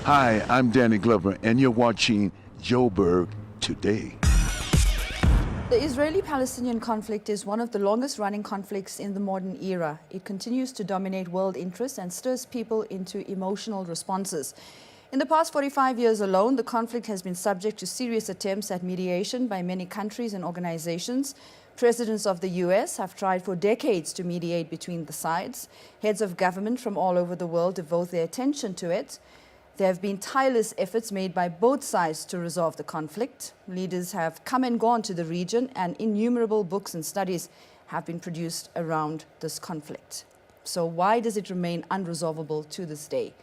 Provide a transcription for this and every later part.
Hi, I'm Danny Glover, and you're watching Joburg Today. The Israeli-Palestinian conflict is one of the longest-running conflicts in the modern era. It continues to dominate world interests and stirs people into emotional responses. In the past 45 years alone, the conflict has been subject to serious attempts at mediation by many countries and organizations. Presidents of the US have tried for decades to mediate between the sides. Heads of government from all over the world devote their attention to it. There have been tireless efforts made by both sides to resolve the conflict. Leaders have come and gone to the region, and innumerable books and studies have been produced around this conflict. So why does it remain unresolvable to this day?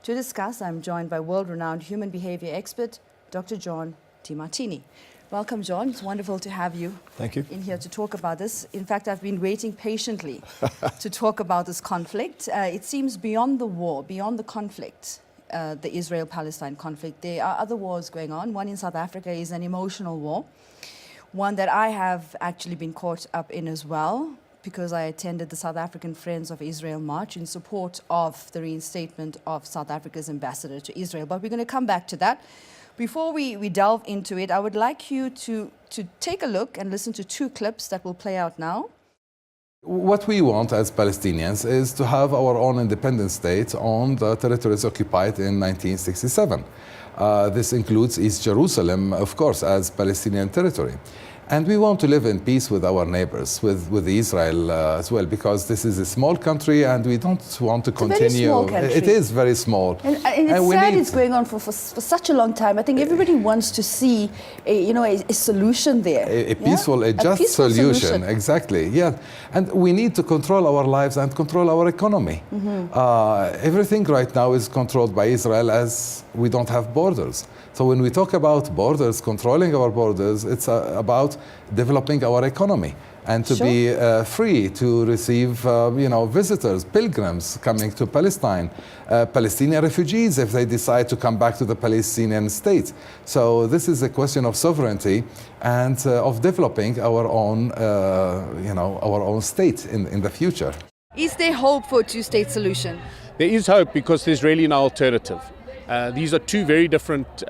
To discuss, I'm joined by world-renowned human behavior expert, Dr. John Demartini. Welcome, John. It's wonderful to have you. Thank you. In here to talk about this. In fact, I've been waiting patiently to talk about this conflict. It seems beyond the war, beyond the conflict, the Israel-Palestine conflict. There are other wars going on. One in South Africa is an emotional war, one that I have actually been caught up in as well, because I attended the South African Friends of Israel March in support of the reinstatement of South Africa's ambassador to Israel. But we're going to come back to that. Before we delve into it, I would like you to take a look and listen to two clips that will play out now. What we want as Palestinians is to have our own independent state on the territories occupied in 1967. This includes East Jerusalem, of course, as Palestinian territory. And we want to live in peace with our neighbors, with Israel as well, because this is a small country and we don't want to continue. It's a very small country. It is very small. And it's sad it's going on for such a long time. I think everybody wants to see a solution there. A peaceful, a just solution. Exactly, yeah. And we need to control our lives and control our economy. Everything right now is controlled by Israel, as we don't have borders. So when we talk about borders, controlling our borders, it's about developing our economy and to be free to receive, visitors, pilgrims coming to Palestine, Palestinian refugees if they decide to come back to the Palestinian state. So this is a question of sovereignty and of developing our own, our own state in the future. Is there hope for a two-state solution? There is hope because there's really no alternative. These are two very different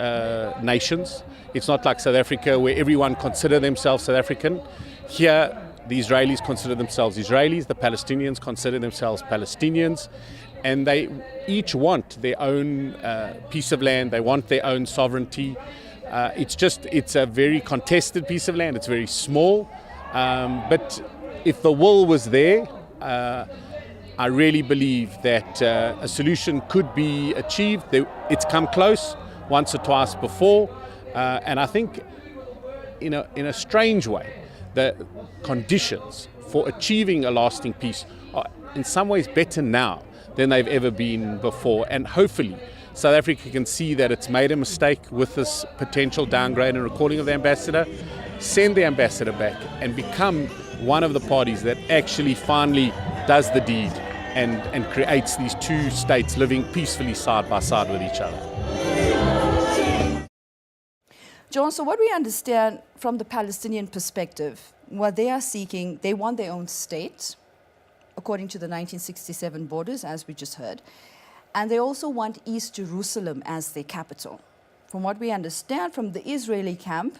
nations. It's not like South Africa where everyone consider themselves South African. Here, the Israelis consider themselves Israelis, the Palestinians consider themselves Palestinians, and they each want their own piece of land, they want their own sovereignty. It's a very contested piece of land, it's very small, but if the will was there, I really believe that a solution could be achieved. It's come close once or twice before, and I think in a strange way, the conditions for achieving a lasting peace are in some ways better now than they've ever been before. And hopefully South Africa can see that it's made a mistake with this potential downgrade and recalling of the ambassador, send the ambassador back and become one of the parties that actually finally does the deed and creates these two states living peacefully side by side with each other. John, so what we understand from the Palestinian perspective, what they are seeking, they want their own state, according to the 1967 borders, as we just heard. And they also want East Jerusalem as their capital. From what we understand from the Israeli camp,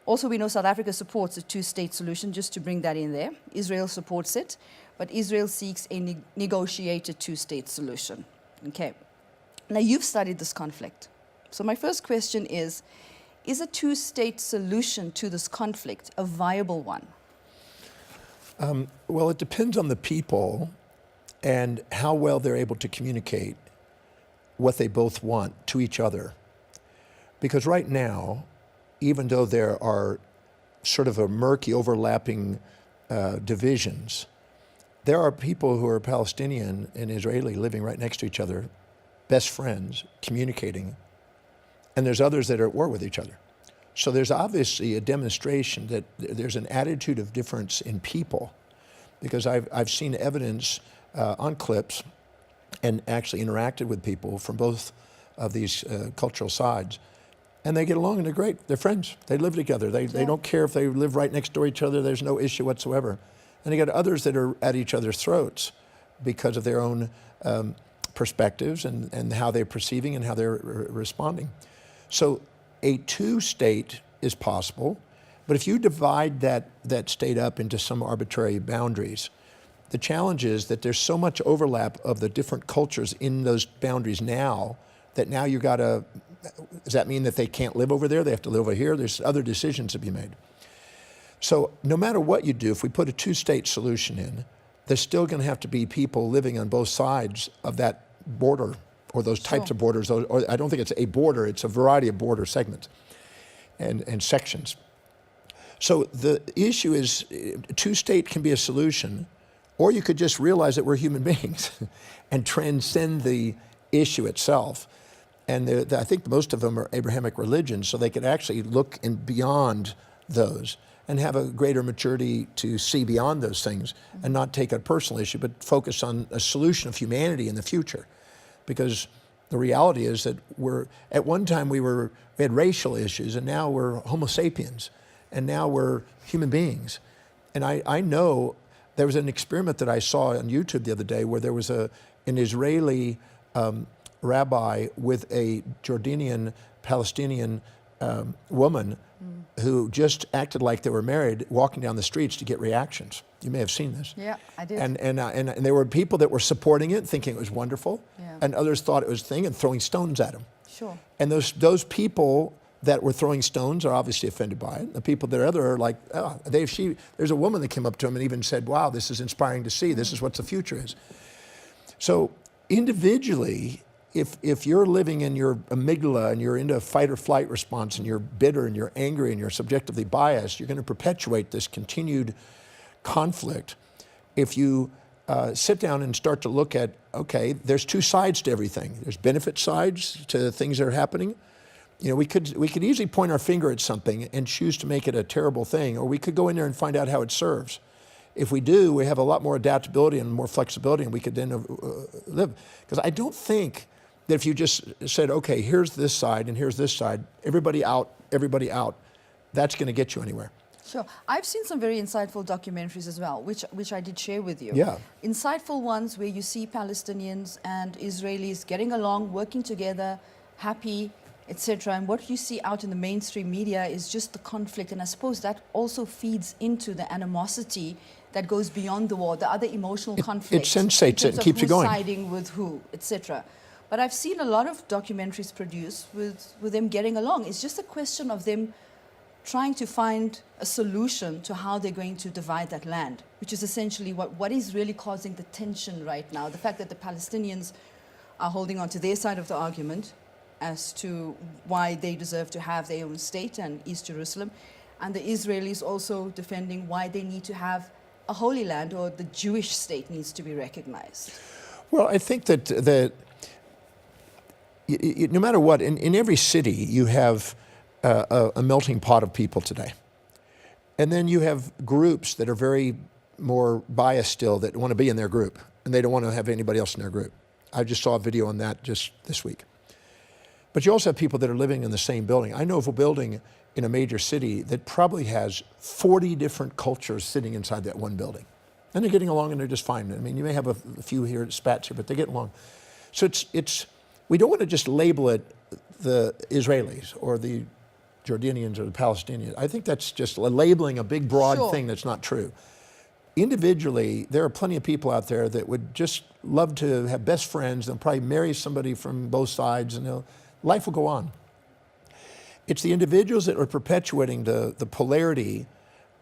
also we know South Africa supports a two-state solution, just to bring that in there. Israel supports it, but Israel seeks a negotiated two-state solution. Okay. Now, you've studied this conflict. So my first question is a two-state solution to this conflict a viable one? Well, it depends on the people and how well they're able to communicate what they both want to each other. Because right now, even though there are sort of a murky overlapping divisions, there are people who are Palestinian and Israeli living right next to each other, best friends, communicating, and there's others that are at war with each other. So there's obviously a demonstration that there's an attitude of difference in people, because I've seen evidence on clips and actually interacted with people from both of these cultural sides, and they get along and they're great. They're friends. They live together. They don't care if they live right next door to each other. There's no issue whatsoever. And you got others that are at each other's throats because of their own perspectives and how they're perceiving and how they're responding. So a two-state is possible, but if you divide that state up into some arbitrary boundaries, the challenge is that there's so much overlap of the different cultures in those boundaries now that now you got to, does that mean that they can't live over there? They have to live over here? There's other decisions to be made. So no matter what you do, if we put a two-state solution in, there's still going to have to be people living on both sides of that border or those types of borders. Or I don't think it's a border, it's a variety of border segments and sections. So the issue is two-state can be a solution, or you could just realize that we're human beings and transcend the issue itself. And I think most of them are Abrahamic religions, so they could actually look beyond those and have a greater maturity to see beyond those things and not take a personal issue, but focus on a solution of humanity in the future. Because the reality is that at one time we had racial issues, and now we're Homo sapiens, and now we're human beings. And I know there was an experiment that I saw on YouTube the other day where there was an Israeli rabbi with a Jordanian Palestinian woman who just acted like they were married, walking down the streets to get reactions. You may have seen this. Yeah, I did. And there were people that were supporting it, thinking it was wonderful, and others thought it was a thing and throwing stones at him. Sure. And those people that were throwing stones are obviously offended by it. The people that are like, oh, there's a woman that came up to him and even said, wow, this is inspiring to see. This is what the future is. So individually, if you're living in your amygdala and you're into a fight or flight response and you're bitter and you're angry and you're subjectively biased, you're going to perpetuate this continued conflict. If you sit down and start to look at, okay, there's two sides to everything. There's benefit sides to things that are happening. You know, we could easily point our finger at something and choose to make it a terrible thing, or we could go in there and find out how it serves. If we do, we have a lot more adaptability and more flexibility, and we could then live. Because I don't think that if you just said, okay, here's this side and here's this side, everybody out, that's going to get you anywhere. Sure. I've seen some very insightful documentaries as well, which I did share with you. Yeah. Insightful ones where you see Palestinians and Israelis getting along, working together, happy, etc. And what you see out in the mainstream media is just the conflict. And I suppose that also feeds into the animosity that goes beyond the war, the other emotional conflicts. It sensates it and keeps you going. Siding with who, etc. But I've seen a lot of documentaries produced with them getting along. It's just a question of them trying to find a solution to how they're going to divide that land, which is essentially what is really causing the tension right now. The fact that the Palestinians are holding on to their side of the argument as to why they deserve to have their own state and East Jerusalem, and the Israelis also defending why they need to have a Holy Land, or the Jewish state needs to be recognized. Well, I think that no matter what, in every city you have a melting pot of people today. And then you have groups that are very more biased still, that want to be in their group, and they don't want to have anybody else in their group. I just saw a video on that just this week. But you also have people that are living in the same building. I know of a building in a major city that probably has 40 different cultures sitting inside that one building. And they're getting along and they're just fine. I mean, you may have a few here, spats here, but they get along. So we don't want to just label it the Israelis or the Jordanians or the Palestinians. I think that's just labeling a big, broad thing that's not true. Individually, there are plenty of people out there that would just love to have best friends. They'll probably marry somebody from both sides, and life will go on. It's the individuals that are perpetuating the polarity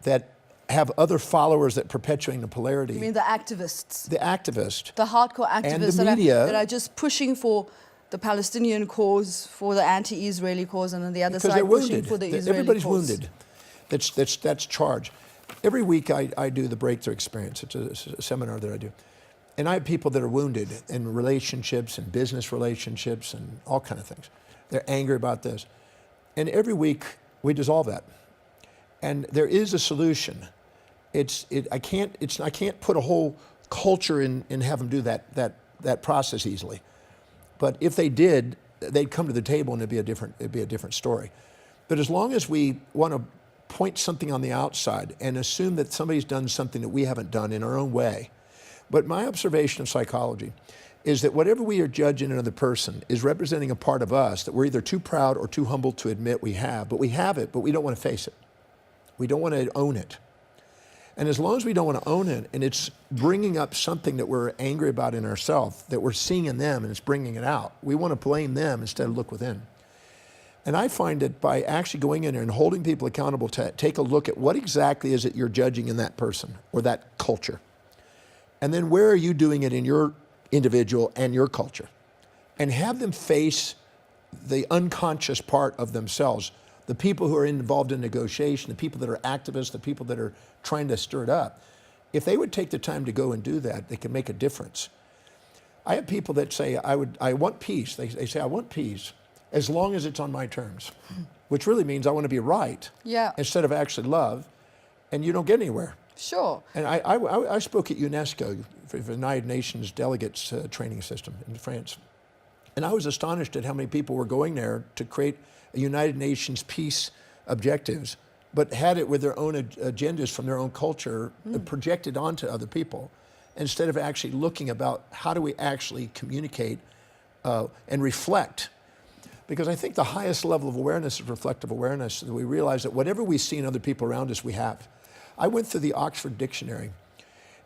that have other followers that perpetuating the polarity. You mean the activists? The activist. The hardcore activists and the media, that are just pushing for the Palestinian cause, for the anti-Israeli cause, and on the other side pushing for the Israeli Everybody's cause. wounded. That's charge. Every week I do the Breakthrough Experience. It's a seminar that I do. And I have people that are wounded in relationships and business relationships and all kind of things. They're angry about this. And every week we dissolve that. And there is a solution. I can't put a whole culture in and have them do that process easily. But if they did, they'd come to the table and it'd be a different story. But as long as we want to point something on the outside and assume that somebody's done something that we haven't done in our own way. But my observation of psychology is that whatever we are judging another person is representing a part of us that we're either too proud or too humble to admit we have. But we have it, but we don't want to face it. We don't want to own it. And as long as we don't want to own it, and it's bringing up something that we're angry about in ourselves, that we're seeing in them and it's bringing it out, we want to blame them instead of look within. And I find that by actually going in there and holding people accountable to take a look at what exactly is it you're judging in that person or that culture. And then where are you doing it in your individual and your culture? And have them face the unconscious part of themselves, the people who are involved in negotiation, the people that are activists, the people that are trying to stir it up. If they would take the time to go and do that, they can make a difference. I have people that say, I want peace. They say, I want peace as long as it's on my terms, which really means I want to be right instead of actually love, and you don't get anywhere. Sure. And I spoke at UNESCO for the United Nations Delegates Training System in France. And I was astonished at how many people were going there to create a United Nations peace objectives, but had it with their own agendas from their own culture projected onto other people, instead of actually looking about how do we actually communicate and reflect. Because I think the highest level of awareness is reflective awareness, that we realize that whatever we see in other people around us, we have. I went through the Oxford Dictionary,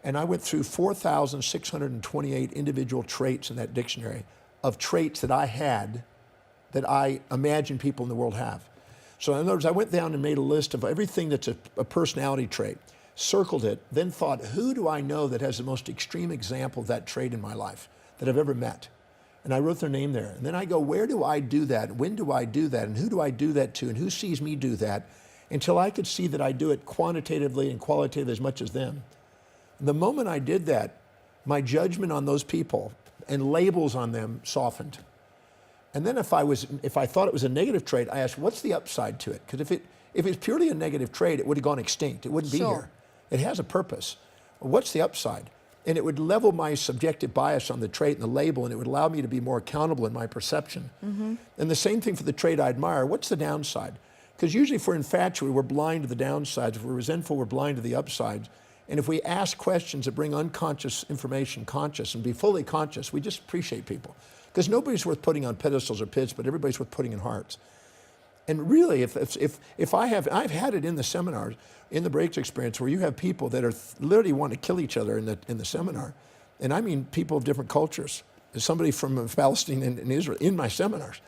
and I went through 4,628 individual traits in that dictionary of traits that I had that I imagine people in the world have. So in other words, I went down and made a list of everything that's a personality trait, circled it, then thought, who do I know that has the most extreme example of that trait in my life that I've ever met? And I wrote their name there. And then I go, where do I do that? When do I do that? And who do I do that to? And who sees me do that? Until I could see that I do it quantitatively and qualitatively as much as them. The moment I did that, my judgment on those people and labels on them softened. And then if I thought it was a negative trait, I asked, what's the upside to it? Because if it's purely a negative trait, it would have gone extinct. It wouldn't be here. It has a purpose. What's the upside? And it would level my subjective bias on the trait and the label, and it would allow me to be more accountable in my perception. And the same thing for the trait I admire. What's the downside? Because usually if we're infatuated, we're blind to the downsides. If we're resentful, we're blind to the upsides. And if we ask questions that bring unconscious information conscious and be fully conscious, we just appreciate people. Because nobody's worth putting on pedestals or pits, but everybody's worth putting in hearts. And really, I've had it in the seminars, in the breaks experience, where you have people that are literally want to kill each other in the seminar. And I mean people of different cultures. There's somebody from Palestine and Israel in my seminars.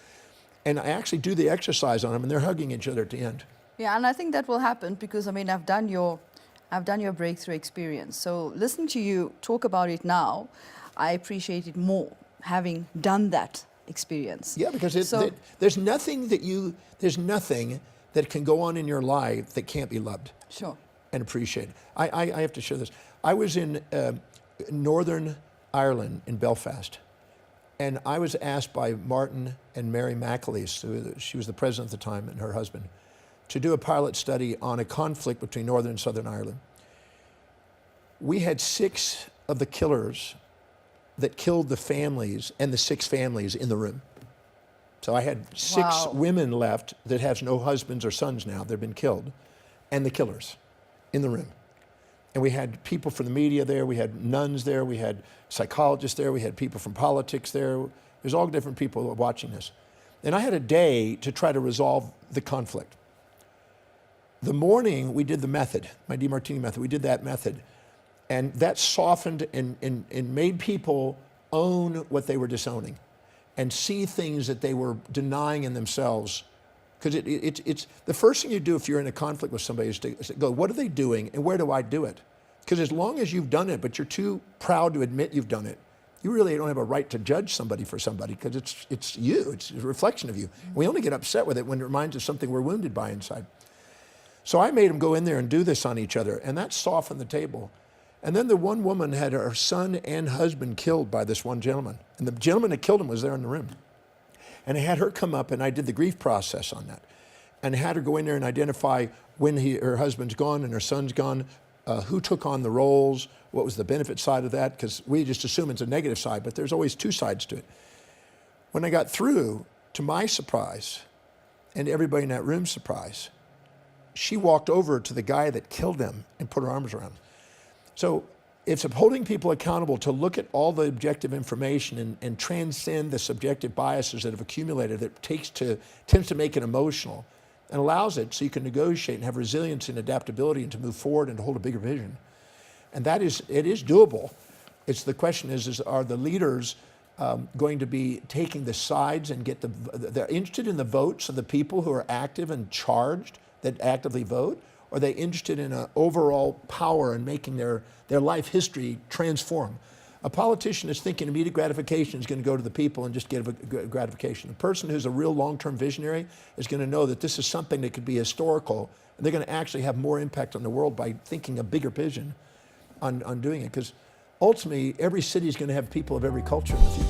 And I actually do the exercise on them, and they're hugging each other at the end. Yeah, and I think that will happen because, I mean, I've done your breakthrough experience. So listening to you talk about it now, I appreciate it more, having done that experience. Yeah, because there's nothing that can go on in your life that can't be loved. Sure. And appreciated. I have to share this. I was in Northern Ireland, in Belfast, and I was asked by Martin and Mary McAleese, she was the president at the time, and her husband, to do a pilot study on a conflict between Northern and Southern Ireland. We had 6 of the killers that killed the families and the 6 families in the room. So I had 6 women left that have no husbands or sons now. They've been killed. And the killers in the room. And we had people from the media there. We had nuns there. We had psychologists there. We had people from politics there. There's all different people watching this. And I had a day to try to resolve the conflict. The morning we did the method, my Demartini method, we did that method. And that softened and made people own what they were disowning and see things that they were denying in themselves. Because it's the first thing you do if you're in a conflict with somebody is to go, what are they doing and where do I do it? Because as long as you've done it, but you're too proud to admit you've done it, you really don't have a right to judge somebody for somebody because it's you, it's a reflection of you. We only get upset with it when it reminds us of something we're wounded by inside. So I made them go in there and do this on each other, and that softened the table. And then the one woman had her son and husband killed by this one gentleman. And the gentleman that killed him was there in the room. And I had her come up, and I did the grief process on that. And had her go in there and identify when her husband's gone and her son's gone, who took on the roles, what was the benefit side of that, because we just assume it's a negative side, but there's always 2 sides to it. When I got through, to my surprise, and everybody in that room's surprise, she walked over to the guy that killed them and put her arms around him. So it's holding people accountable to look at all the objective information and transcend the subjective biases that have accumulated that tends to make it emotional and allows it so you can negotiate and have resilience and adaptability and to move forward and to hold a bigger vision. And it is doable. It's the question is are the leaders going to be taking the sides and they're interested in the votes of the people who are active and charged that actively vote? Or are they interested in an overall power and making their life history transform? A politician is thinking immediate gratification is going to go to the people and just get a gratification. A person who's a real long-term visionary is going to know that this is something that could be historical, and they're going to actually have more impact on the world by thinking a bigger vision on doing it. Because ultimately, every city is going to have people of every culture in the future.